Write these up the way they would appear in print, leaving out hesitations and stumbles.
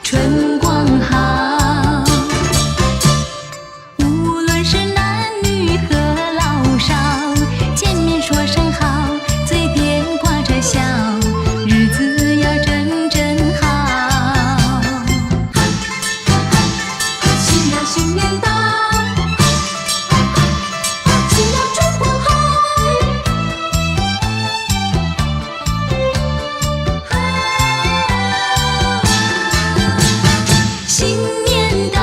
春光好，无论是男女和老少，见面说声好，嘴边挂着笑，日子要真真好。新郎新年到，新郎春光好。新年到，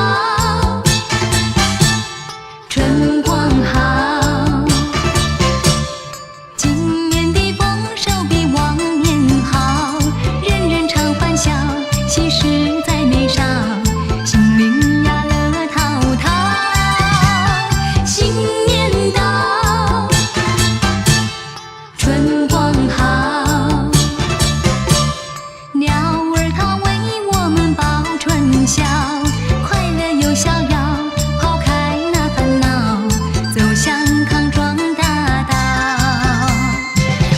春光好，今年的丰收比往年好，人人常欢笑，喜事在眉梢，心灵呀乐陶陶。新年到，春光好，鸟儿它为我们报春晓，快乐又逍遥，抛开那烦恼，走向康庄大道。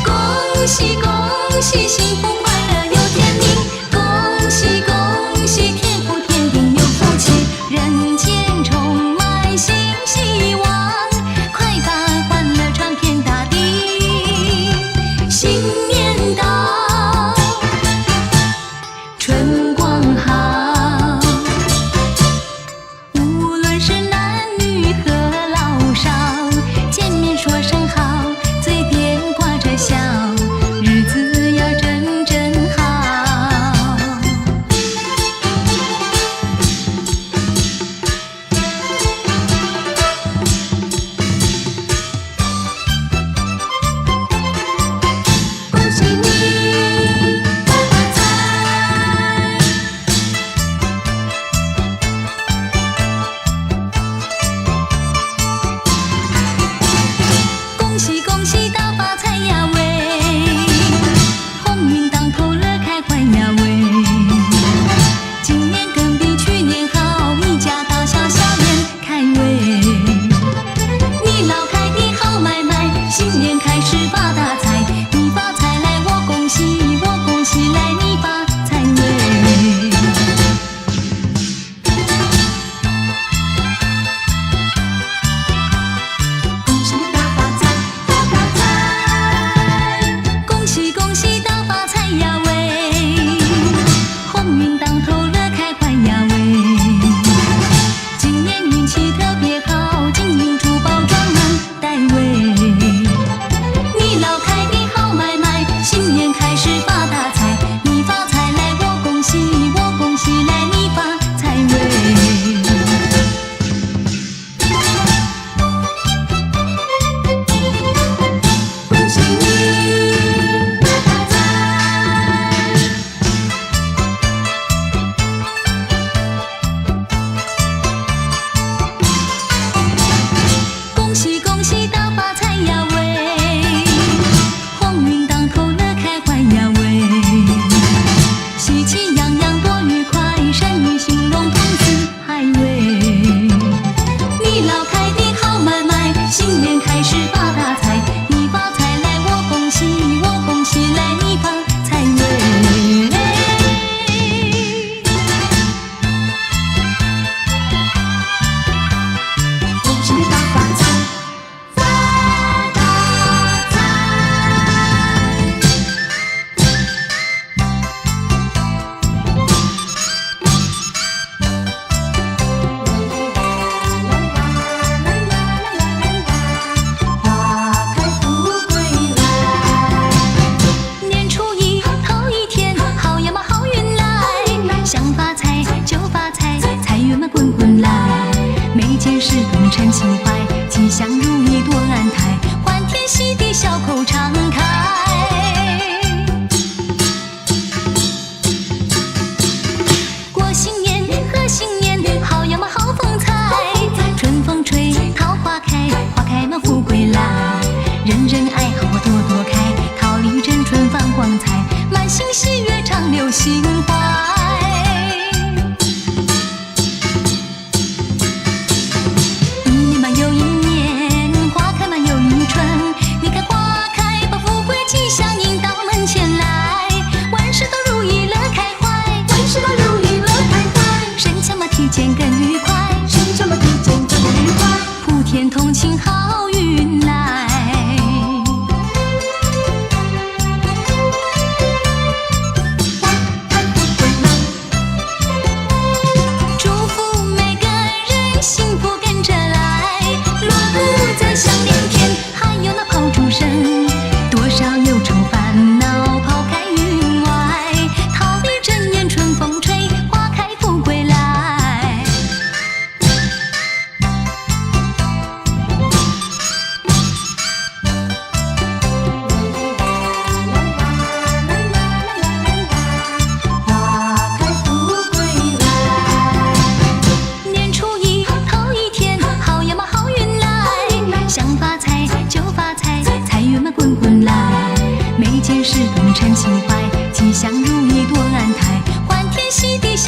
恭喜恭喜，幸福快乐又甜蜜，恭喜恭喜，天福天定有福气，人间充满新希望，快把欢乐传遍大地。新年到，春光好，无论是男女和老少，见面说声好，嘴边挂着笑，日子要真真好。恭喜你发大财！恭喜恭喜大发财呀喂，鸿运当头乐开怀呀喂，今年更比去年好，一家大小笑脸开胃，你老开的好买卖，新年开始发大财，你发财来我恭喜，我恭喜来你发财喂。恭喜大发财，发大财！恭喜恭喜大发财呀喂，鸿运当头乐开怀呀喂，今年运气特别好，金银珠宝装满袋喂，你老开的好买卖，新年开始发大财，你发财来我恭喜，我恭喜来你发财喂。恭喜你发大财！恭喜恭喜大发财呀喂，鸿运当头乐开怀呀喂，喜气洋洋多愉快，身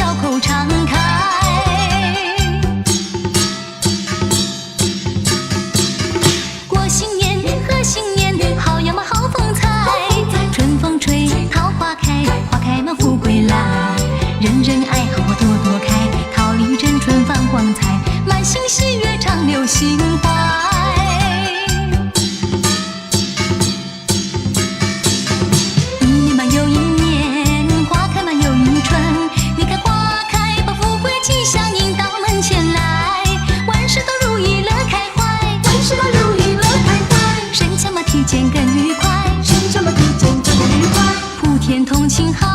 小口常开。过新年贺新年，好呀嘛好风采，春风吹，桃花开，花开嘛富贵来，人人爱好多多开，桃李争春放光彩，满心喜悦长留心怀。一年嘛又一年，花开嘛又一春，你看花开把富贵吉祥迎到门前来，万事都如意乐开怀，万事都如意乐开怀，身强嘛体健更愉快，身强嘛体健更愉快，普天同庆好。